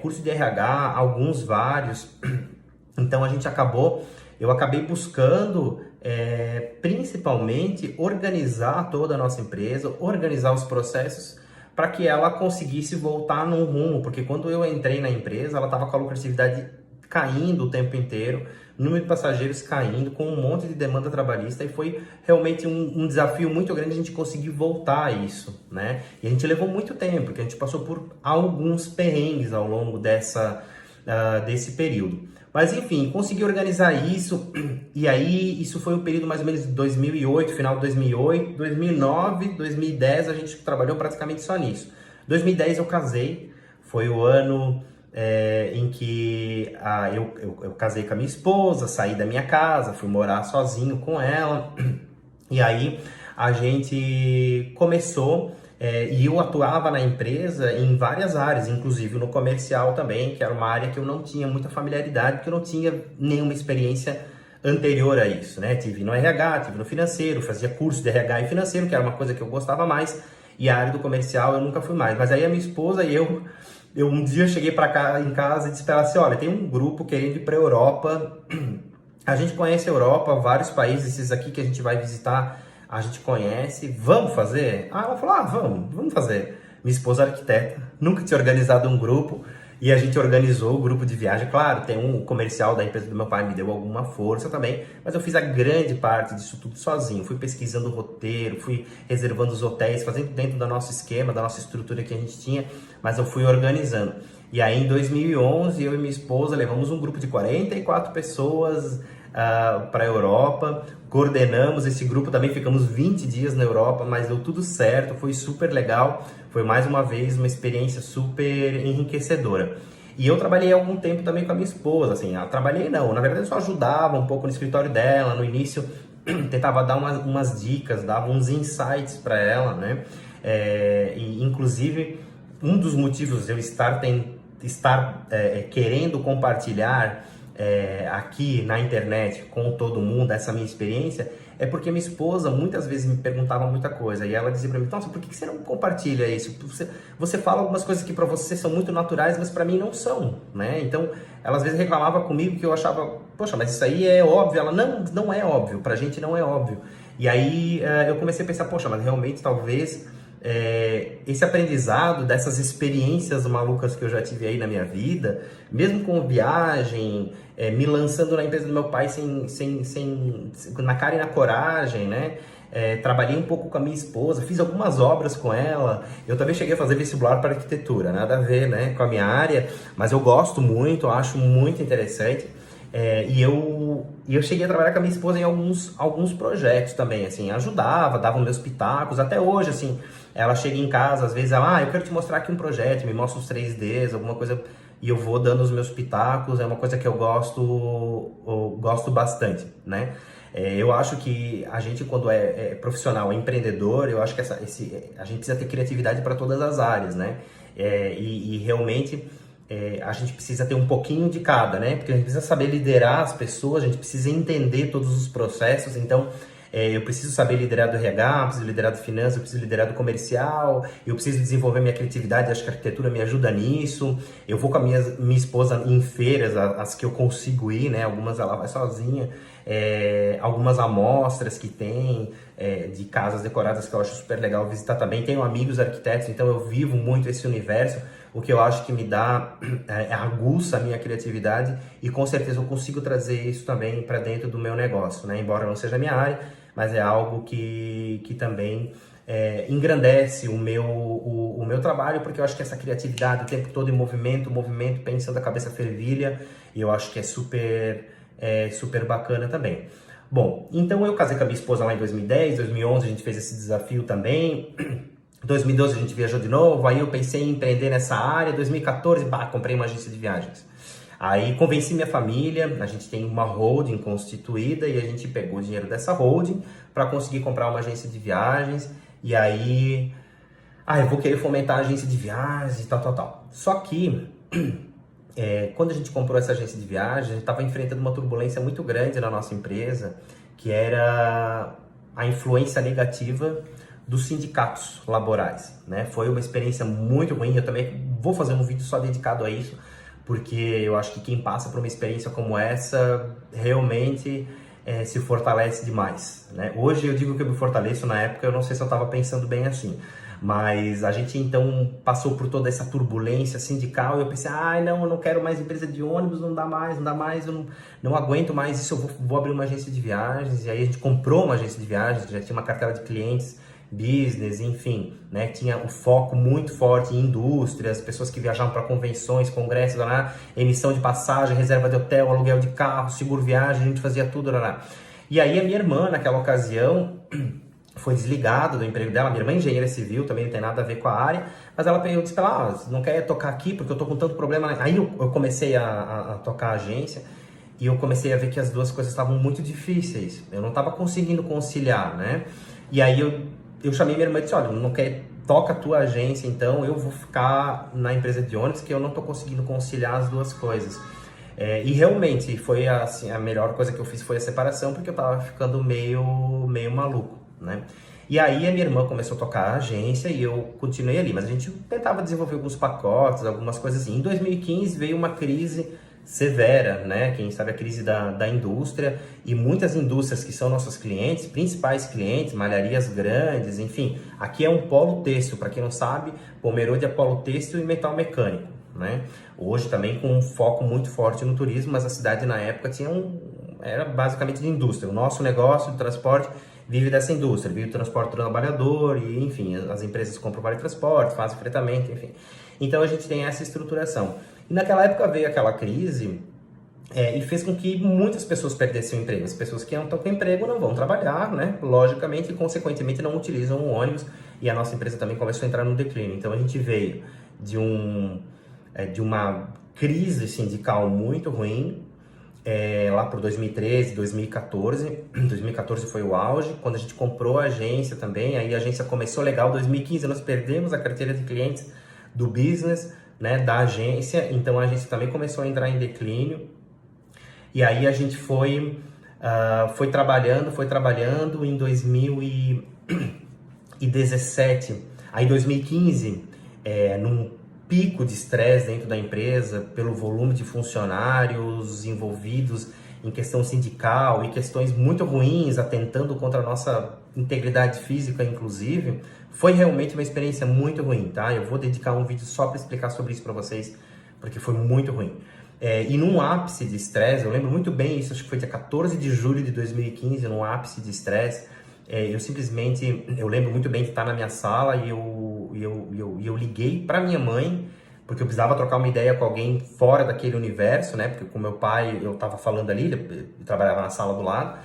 curso de RH, alguns vários, então eu acabei buscando principalmente organizar toda a nossa empresa, organizar os processos para que ela conseguisse voltar num rumo, porque quando eu entrei na empresa, ela estava com a lucratividade caindo o tempo inteiro, número de passageiros caindo, com um monte de demanda trabalhista, e foi realmente um desafio muito grande a gente conseguir voltar a isso, né? E a gente levou muito tempo, porque a gente passou por alguns perrengues ao longo desse período. Mas enfim, consegui organizar isso, e aí isso foi o período mais ou menos de 2008, final de 2008, 2009, 2010 a gente trabalhou praticamente só nisso. 2010 eu casei, foi o ano em que eu casei com a minha esposa, saí da minha casa, fui morar sozinho com ela, e aí a gente começou, e eu atuava na empresa em várias áreas, inclusive no comercial também, que era uma área que eu não tinha muita familiaridade, porque eu não tinha nenhuma experiência anterior a isso, né? Tive no RH, tive no financeiro, fazia curso de RH e financeiro, que era uma coisa que eu gostava mais, e a área do comercial eu nunca fui mais. Mas aí a minha esposa e eu um dia cheguei para cá em casa e disse para ela assim, olha, tem um grupo querendo ir para a Europa, a gente conhece a Europa, vários países, esses aqui que a gente vai visitar, a gente conhece, vamos fazer? Ela falou, vamos fazer. Minha esposa é arquiteta, nunca tinha organizado um grupo, e a gente organizou o grupo de viagem. Claro, tem um comercial da empresa do meu pai, me deu alguma força também, mas eu fiz a grande parte disso tudo sozinho. Fui pesquisando o roteiro, fui reservando os hotéis, fazendo dentro do nosso esquema, da nossa estrutura que a gente tinha, mas eu fui organizando. E aí em 2011, eu e minha esposa levamos um grupo de 44 pessoas para a Europa, coordenamos esse grupo também, ficamos 20 dias na Europa, mas deu tudo certo, foi super legal, foi mais uma vez uma experiência super enriquecedora. E eu trabalhei algum tempo também com a minha esposa, assim, trabalhei não, na verdade eu só ajudava um pouco no escritório dela, no início tentava dar umas dicas, dava uns insights para ela, né? E inclusive um dos motivos de eu estar querendo compartilhar aqui na internet com todo mundo essa minha experiência é porque minha esposa muitas vezes me perguntava muita coisa e ela dizia para mim, nossa, por que você não compartilha isso? Você fala algumas coisas que para você são muito naturais, mas para mim não são, né? Então ela às vezes reclamava comigo que eu achava, poxa, mas isso aí é óbvio. Ela, não é óbvio, pra gente não é óbvio. E aí eu comecei a pensar, poxa, mas realmente talvez esse aprendizado dessas experiências malucas que eu já tive aí na minha vida, mesmo com viagem, me lançando na empresa do meu pai na cara e na coragem, né? trabalhei um pouco com a minha esposa, fiz algumas obras com ela. Eu também cheguei a fazer vestibular para arquitetura, nada a ver, né, com a minha área, mas eu gosto muito, acho muito interessante. E eu cheguei a trabalhar com a minha esposa em alguns projetos também, assim, ajudava, dava meus pitacos, até hoje, assim, ela chega em casa, às vezes ela, eu quero te mostrar aqui um projeto, me mostra os 3Ds, alguma coisa, e eu vou dando os meus pitacos, é uma coisa que eu gosto bastante, né? Eu acho que a gente, quando é profissional, é empreendedor, eu acho que a gente precisa ter criatividade para todas as áreas, né? E realmente a gente precisa ter um pouquinho de cada, né? Porque a gente precisa saber liderar as pessoas, a gente precisa entender todos os processos, então eu preciso saber liderar do RH, eu preciso liderar do finanças, eu preciso liderar do comercial, eu preciso desenvolver minha criatividade, acho que a arquitetura me ajuda nisso. Eu vou com a minha esposa em feiras, as que eu consigo ir, né? Algumas ela vai sozinha, algumas amostras que tem de casas decoradas que eu acho super legal visitar também. Tenho amigos arquitetos, então eu vivo muito esse universo, o que eu acho que me dá, aguça a minha criatividade e com certeza eu consigo trazer isso também para dentro do meu negócio, né? Embora não seja a minha área, mas é algo que também engrandece o meu trabalho, porque eu acho que essa criatividade o tempo todo em movimento, pensando, a cabeça fervilha, e eu acho que é super bacana também. Bom, então eu casei com a minha esposa lá em 2010, 2011 a gente fez esse desafio também. 2012 a gente viajou de novo, aí eu pensei em empreender nessa área. 2014, comprei uma agência de viagens. Aí convenci minha família, a gente tem uma holding constituída e a gente pegou o dinheiro dessa holding para conseguir comprar uma agência de viagens. E aí, eu vou querer fomentar a agência de viagens e tal. Só que, quando a gente comprou essa agência de viagens, a gente estava enfrentando uma turbulência muito grande na nossa empresa, que era a influência negativa dos sindicatos laborais, né? Foi uma experiência muito ruim. Eu também vou fazer um vídeo só dedicado a isso, porque eu acho que quem passa por uma experiência como essa realmente se fortalece demais, né? Hoje eu digo que eu me fortaleço, na época eu não sei se eu estava pensando bem assim, mas a gente então passou por toda essa turbulência sindical e eu pensei, não, eu não quero mais empresa de ônibus, não dá mais, eu não aguento mais isso, eu vou abrir uma agência de viagens. E aí a gente comprou uma agência de viagens, já tinha uma cartela de clientes, business, enfim, né? Tinha um foco muito forte em indústrias, pessoas que viajavam para convenções, congressos, emissão de passagem, reserva de hotel, aluguel de carro, seguro viagem, a gente fazia tudo. E aí a minha irmã, naquela ocasião, foi desligada do emprego dela. Minha irmã é engenheira civil, também não tem nada a ver com a área, mas ela disse pra ela, não quer tocar aqui porque eu tô com tanto problema. Aí eu comecei a tocar a agência e eu comecei a ver que as duas coisas estavam muito difíceis, eu não estava conseguindo conciliar, né? E aí eu chamei minha irmã e disse, olha, não quer, toca a tua agência, então eu vou ficar na empresa de ônibus, que eu não estou conseguindo conciliar as duas coisas. E realmente foi assim, a melhor coisa que eu fiz foi a separação, porque eu estava ficando meio maluco, né? E aí a minha irmã começou a tocar a agência e eu continuei ali, mas a gente tentava desenvolver alguns pacotes, algumas coisas assim. Em 2015 veio uma crise severa, né? Quem sabe a crise da indústria, e muitas indústrias que são nossos clientes, principais clientes, malharias grandes, enfim. Aqui é um polo têxtil, para quem não sabe, Pomerode é polo têxtil e metal mecânico, né? Hoje também com um foco muito forte no turismo, mas a cidade na época era basicamente de indústria. O nosso negócio de transporte vive dessa indústria, vive o transporte do trabalhador e, enfim, as empresas compram vale transporte, fazem fretamento, enfim. Então a gente tem essa estruturação. E naquela época veio aquela crise e fez com que muitas pessoas perdessem o emprego. As pessoas que não estão com emprego não vão trabalhar, né? Logicamente, e consequentemente não utilizam o ônibus, e a nossa empresa também começou a entrar no declínio. Então a gente veio de uma crise sindical muito ruim, lá por 2013, 2014. 2014 foi o auge, quando a gente comprou a agência também, aí a agência começou legal. 2015 nós perdemos a carteira de clientes do business, né, da agência, então a agência também começou a entrar em declínio. E aí a gente foi trabalhando em 2017. Aí em 2015, num pico de estresse dentro da empresa, pelo volume de funcionários envolvidos em questão sindical e questões muito ruins, atentando contra a nossa integridade física, inclusive, foi realmente uma experiência muito ruim, tá? Eu vou dedicar um vídeo só para explicar sobre isso para vocês, porque foi muito ruim. E num ápice de estresse, eu lembro muito bem isso, acho que foi dia 14 de julho de 2015, num ápice de estresse, eu simplesmente, eu lembro muito bem de estar na minha sala e eu liguei para minha mãe, porque eu precisava trocar uma ideia com alguém fora daquele universo, né? Porque com meu pai eu estava falando ali, ele trabalhava na sala do lado.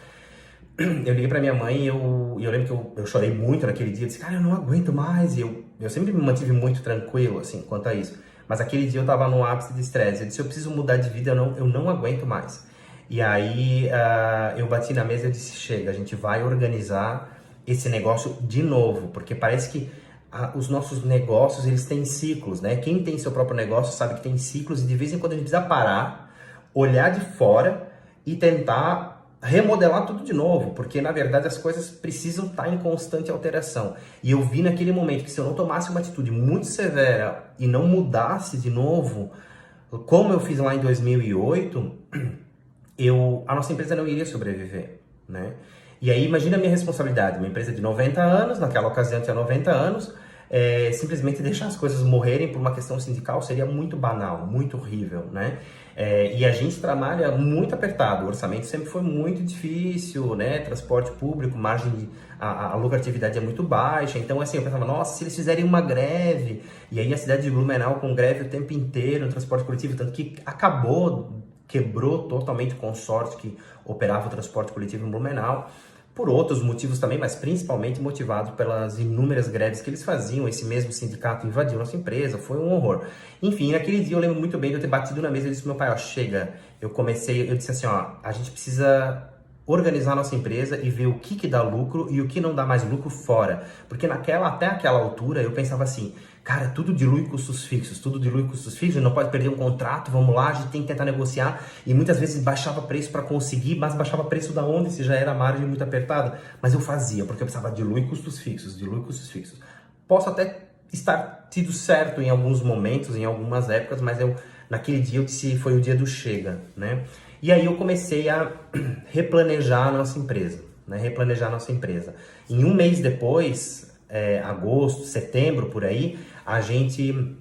Eu liguei pra minha mãe e eu lembro que eu chorei muito naquele dia. Eu disse, cara, eu não aguento mais. E eu sempre me mantive muito tranquilo, assim, quanto a isso. Mas aquele dia eu tava no ápice de estresse. Eu disse, eu preciso mudar de vida, eu não aguento mais. E aí eu bati na mesa e disse, chega, a gente vai organizar esse negócio de novo. Porque parece que os nossos negócios, eles têm ciclos, né? Quem tem seu próprio negócio sabe que tem ciclos e de vez em quando a gente precisa parar, olhar de fora e tentar remodelar tudo de novo, porque na verdade as coisas precisam estar em constante alteração. E eu vi naquele momento que se eu não tomasse uma atitude muito severa e não mudasse de novo, como eu fiz lá em 2008, a nossa empresa não iria sobreviver, né? E aí imagina a minha responsabilidade, uma empresa de 90 anos, naquela ocasião tinha 90 anos, simplesmente deixar as coisas morrerem por uma questão sindical seria muito banal, muito horrível, né? E a gente trabalha muito apertado, o orçamento sempre foi muito difícil, né? Transporte público, a lucratividade é muito baixa, então assim, eu pensava, nossa, se eles fizerem uma greve, e aí a cidade de Blumenau com greve o tempo inteiro no transporte coletivo, tanto que quebrou totalmente o consórcio que operava o transporte coletivo em Blumenau, por outros motivos também, mas principalmente motivado pelas inúmeras greves que eles faziam. Esse mesmo sindicato invadiu nossa empresa, foi um horror. Enfim, naquele dia eu lembro muito bem de eu ter batido na mesa e disse pro meu pai, ó, chega. Eu disse assim, ó, a gente precisa organizar nossa empresa e ver o que dá lucro e o que não dá mais lucro fora. Porque até aquela altura eu pensava assim, cara, tudo dilui custos fixos, não pode perder um contrato, vamos lá, a gente tem que tentar negociar. E muitas vezes baixava preço para conseguir, mas baixava preço da onde, se já era margem muito apertada. Mas eu fazia, porque eu pensava, dilui custos fixos. Posso até estar tido certo em alguns momentos, em algumas épocas, mas naquele dia eu disse, foi o dia do chega, né? E aí eu comecei a replanejar a nossa empresa, né? Em um mês depois, agosto, setembro, por aí, a gente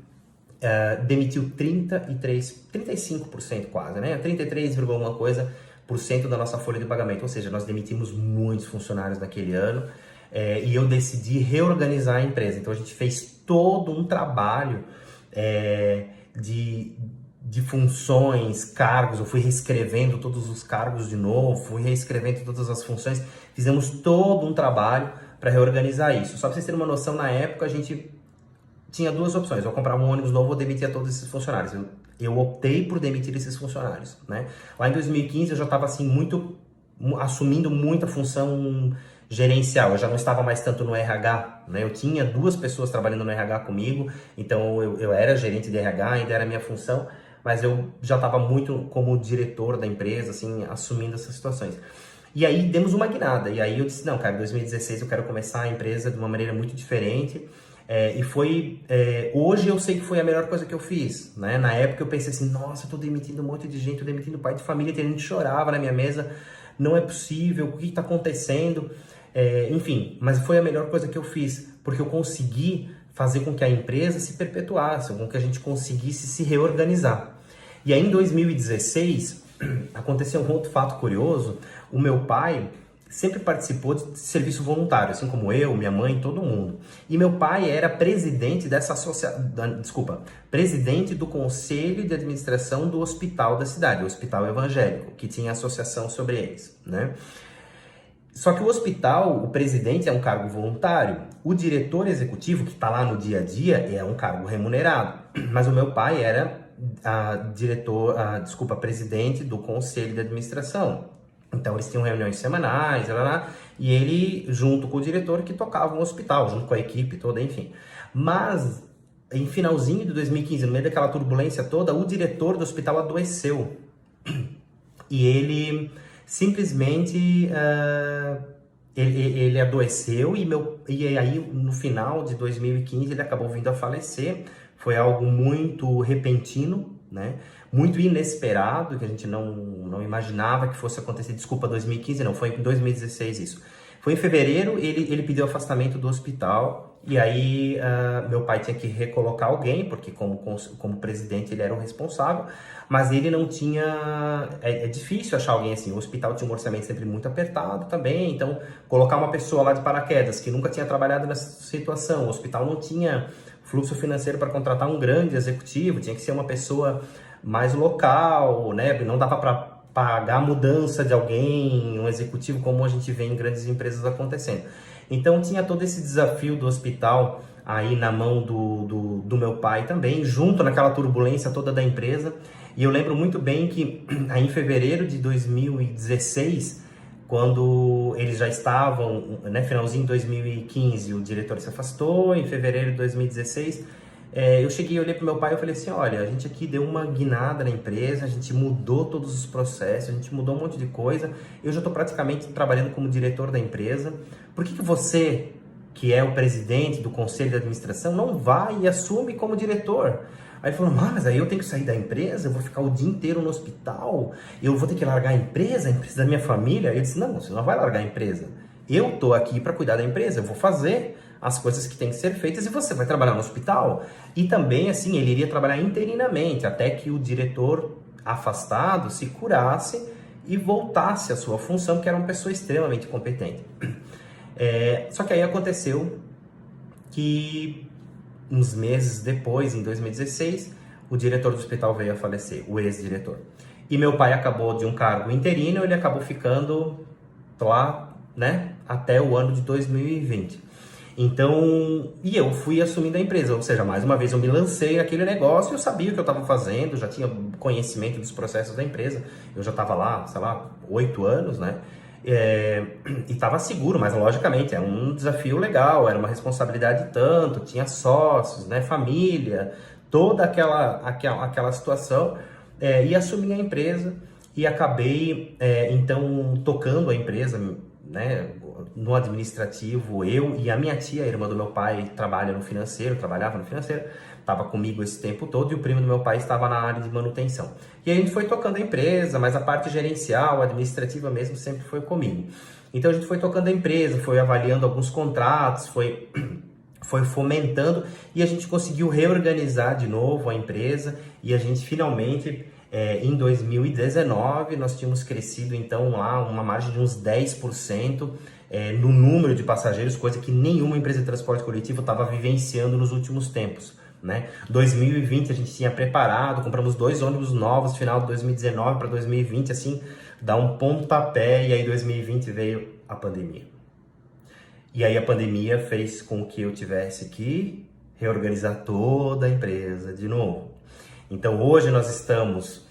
demitiu 35% quase, né? 33, alguma coisa por cento da nossa folha de pagamento, ou seja, nós demitimos muitos funcionários naquele ano, e eu decidi reorganizar a empresa. Então a gente fez todo um trabalho de funções, cargos, eu fui reescrevendo todos os cargos de novo, fui reescrevendo todas as funções, fizemos todo um trabalho para reorganizar isso. Só para vocês terem uma noção, na época a gente tinha duas opções, eu comprava um ônibus novo ou demitia todos esses funcionários. Eu optei por demitir esses funcionários, né? Lá em 2015 eu já estava assim assumindo muita função gerencial, eu já não estava mais tanto no RH, né? Eu tinha duas pessoas trabalhando no RH comigo, então eu era gerente de RH, ainda era a minha função, mas eu já estava muito como diretor da empresa, assim, assumindo essas situações. E aí demos uma guinada, e aí eu disse, não, cara, em 2016 eu quero começar a empresa de uma maneira muito diferente, hoje eu sei que foi a melhor coisa que eu fiz, né? Na época eu pensei assim, nossa, eu tô demitindo um monte de gente, tô demitindo pai de família, tem gente que chorava na minha mesa, não é possível, o que está acontecendo? Enfim, mas foi a melhor coisa que eu fiz, porque eu consegui fazer com que a empresa se perpetuasse, com que a gente conseguisse se reorganizar. E aí em 2016, aconteceu um outro fato curioso, o meu pai sempre participou de serviço voluntário, assim como eu, minha mãe, todo mundo. E meu pai era presidente presidente do conselho de administração do hospital da cidade, o hospital evangélico, que tinha associação sobre eles, né? Só que o hospital, o presidente é um cargo voluntário, o diretor executivo, que está lá no dia a dia, é um cargo remunerado. Mas o meu pai era presidente do conselho de administração. Então eles tinham reuniões semanais, e ele, junto com o diretor, que tocava o hospital, junto com a equipe toda, enfim. Mas, em finalzinho de 2015, no meio daquela turbulência toda, o diretor do hospital adoeceu. E ele simplesmente ele adoeceu e aí no final de 2015 ele acabou vindo a falecer. Foi algo muito repentino, né? Muito inesperado, que a gente não imaginava que fosse acontecer. Desculpa, 2015 não, foi em 2016 isso. Foi em fevereiro, ele pediu afastamento do hospital, e aí meu pai tinha que recolocar alguém, porque como presidente ele era o responsável, mas ele não tinha... É difícil achar alguém assim, o hospital tinha um orçamento sempre muito apertado também, então colocar uma pessoa lá de paraquedas, que nunca tinha trabalhado nessa situação, o hospital não tinha fluxo financeiro para contratar um grande executivo, tinha que ser uma pessoa mais local, né? Não dava para pagar a mudança de alguém, um executivo, como a gente vê em grandes empresas acontecendo. Então tinha todo esse desafio do hospital aí na mão do meu pai também, junto naquela turbulência toda da empresa. E eu lembro muito bem que aí em fevereiro de 2016, quando eles já estavam, né, finalzinho de 2015, o diretor se afastou, em fevereiro de 2016, eu cheguei, olhei para meu pai e falei assim, olha, a gente aqui deu uma guinada na empresa, a gente mudou todos os processos, a gente mudou um monte de coisa, eu já estou praticamente trabalhando como diretor da empresa, por que você, que é o presidente do conselho de administração, não vai e assume como diretor? Aí ele falou, mas aí eu tenho que sair da empresa, eu vou ficar o dia inteiro no hospital, eu vou ter que largar a empresa da minha família? Eu disse, não, você não vai largar a empresa, eu tô aqui para cuidar da empresa, eu vou fazer as coisas que têm que ser feitas e você vai trabalhar no hospital. E também, assim, ele iria trabalhar interinamente, até que o diretor afastado se curasse e voltasse à sua função, que era uma pessoa extremamente competente. Só que aí aconteceu que uns meses depois, em 2016, o diretor do hospital veio a falecer, o ex-diretor. E meu pai acabou de um cargo interino, ele acabou ficando lá, né, até o ano de 2020. Então, e eu fui assumindo a empresa, ou seja, mais uma vez eu me lancei naquele negócio, eu sabia o que eu estava fazendo, já tinha conhecimento dos processos da empresa, eu já estava lá, sei lá, 8 anos, né? E estava seguro, mas logicamente é um desafio legal, era uma responsabilidade tanto, tinha sócios, né, família, toda aquela situação, e assumi a empresa e acabei então tocando a empresa, né, no administrativo. Eu e a minha tia, a irmã do meu pai, trabalhava no financeiro, estava comigo esse tempo todo, e o primo do meu pai estava na área de manutenção. E a gente foi tocando a empresa, mas a parte gerencial, administrativa mesmo, sempre foi comigo. Então a gente foi tocando a empresa, foi avaliando alguns contratos, foi fomentando, e a gente conseguiu reorganizar de novo a empresa, e a gente finalmente, em 2019, nós tínhamos crescido então lá uma margem de uns 10%, no número de passageiros, coisa que nenhuma empresa de transporte coletivo estava vivenciando nos últimos tempos, né? 2020 a gente tinha preparado, compramos 2 ônibus novos no final de 2019 para 2020, assim, dar um pontapé, e aí 2020 veio a pandemia. E aí a pandemia fez com que eu tivesse que reorganizar toda a empresa de novo. Então hoje nós estamos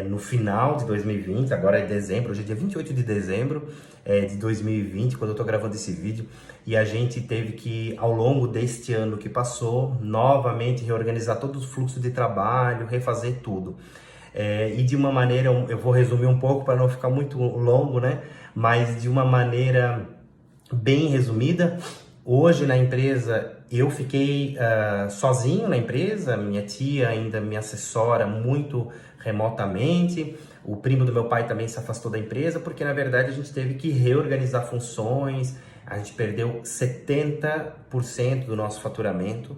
no final de 2020, agora é dezembro, hoje é dia 28 de dezembro de 2020, quando eu estou gravando esse vídeo, e a gente teve que, ao longo deste ano que passou, novamente reorganizar todo o fluxo de trabalho, refazer tudo. E de uma maneira, eu vou resumir um pouco para não ficar muito longo, né? Mas de uma maneira bem resumida, hoje na empresa eu fiquei sozinho na empresa, minha tia ainda me assessora muito remotamente, o primo do meu pai também se afastou da empresa, porque na verdade a gente teve que reorganizar funções, a gente perdeu 70% do nosso faturamento,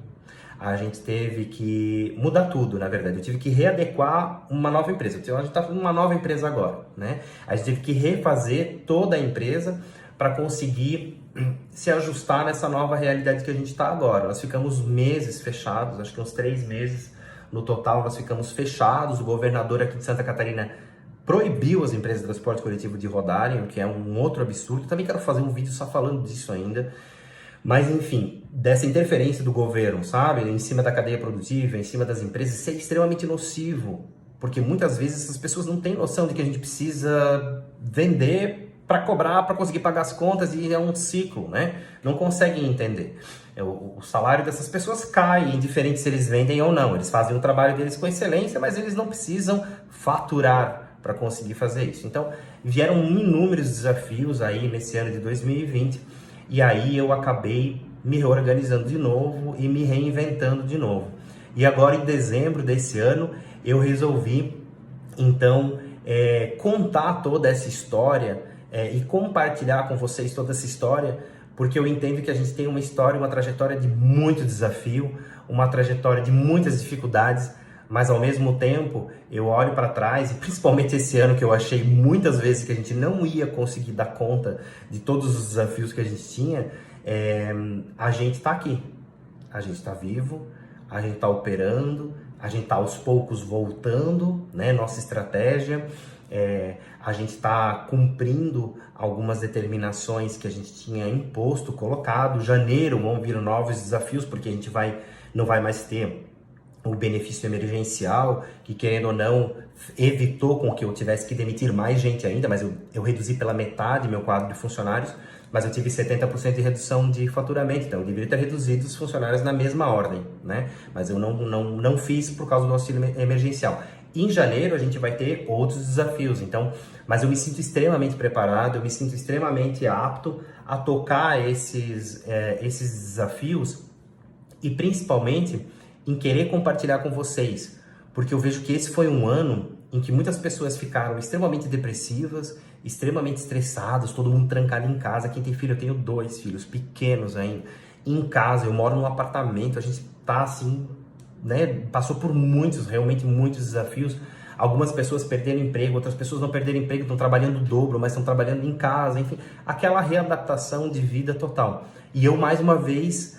a gente teve que mudar tudo, na verdade, eu tive que readequar uma nova empresa, a gente está numa nova empresa agora, né? A gente teve que refazer toda a empresa para conseguir se ajustar nessa nova realidade que a gente está agora. Nós ficamos meses fechados, acho que uns 3 meses no total nós ficamos fechados. O governador aqui de Santa Catarina proibiu as empresas de transporte coletivo de rodarem, o que é um outro absurdo. Também quero fazer um vídeo só falando disso ainda. Mas enfim, dessa interferência do governo, sabe? Em cima da cadeia produtiva, em cima das empresas, isso é extremamente nocivo. Porque muitas vezes essas pessoas não têm noção de que a gente precisa vender para cobrar, para conseguir pagar as contas, e é um ciclo, né? Não conseguem entender. O salário dessas pessoas cai, indiferente se eles vendem ou não. Eles fazem o trabalho deles com excelência, mas eles não precisam faturar para conseguir fazer isso. Então, vieram inúmeros desafios aí nesse ano de 2020, e aí eu acabei me reorganizando de novo e me reinventando de novo. E agora, em dezembro desse ano, eu resolvi, então, contar toda essa história e compartilhar com vocês toda essa história, porque eu entendo que a gente tem uma história, uma trajetória de muito desafio, uma trajetória de muitas dificuldades, mas ao mesmo tempo eu olho para trás, e principalmente esse ano que eu achei muitas vezes que a gente não ia conseguir dar conta de todos os desafios que a gente tinha, a gente está aqui, a gente está vivo, a gente está operando, a gente está aos poucos voltando, né, nossa estratégia, a gente está cumprindo algumas determinações que a gente tinha imposto, colocado. Janeiro vão vir novos desafios, porque a gente não vai mais ter o benefício emergencial, que querendo ou não, evitou com que eu tivesse que demitir mais gente ainda, mas eu reduzi pela metade meu quadro de funcionários, mas eu tive 70% de redução de faturamento, então eu deveria ter reduzido os funcionários na mesma ordem, né? Mas eu não fiz por causa do auxílio emergencial. Em janeiro a gente vai ter outros desafios, então, mas eu me sinto extremamente preparado, eu me sinto extremamente apto a tocar esses desafios e principalmente em querer compartilhar com vocês, porque eu vejo que esse foi um ano em que muitas pessoas ficaram extremamente depressivas, extremamente estressadas, todo mundo trancado em casa. Quem tem filho, eu tenho 2 filhos pequenos ainda, em casa, eu moro num apartamento, a gente tá assim, né, passou por realmente muitos desafios. Algumas pessoas perderam emprego, outras pessoas não perderam emprego, estão trabalhando o dobro, mas estão trabalhando em casa, enfim, aquela readaptação de vida total. E eu, mais uma vez,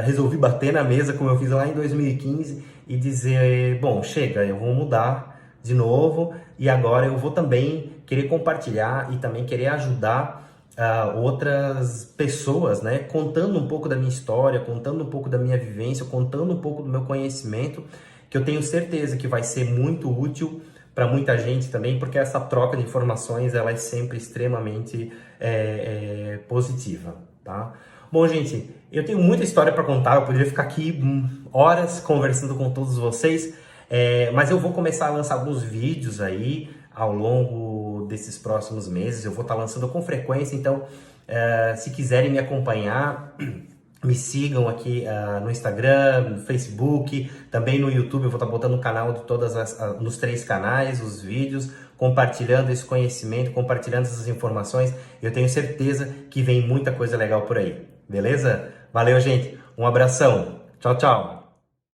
resolvi bater na mesa, como eu fiz lá em 2015, e dizer, bom, chega, eu vou mudar de novo, e agora eu vou também querer compartilhar e também querer ajudar outras pessoas, né, contando um pouco da minha história, contando um pouco da minha vivência, contando um pouco do meu conhecimento, que eu tenho certeza que vai ser muito útil para muita gente também, porque essa troca de informações ela é sempre extremamente positiva, tá? Bom, gente, eu tenho muita história para contar, eu poderia ficar aqui horas conversando com todos vocês, mas eu vou começar a lançar alguns vídeos aí ao longo desses próximos meses. Eu vou estar lançando com frequência, então se quiserem me acompanhar, me sigam aqui no Instagram, no Facebook, também no YouTube. Eu vou estar botando no canal de nos 3 canais, os vídeos, compartilhando esse conhecimento, compartilhando essas informações. Eu tenho certeza que vem muita coisa legal por aí, beleza? Valeu, gente, um abração, tchau, tchau!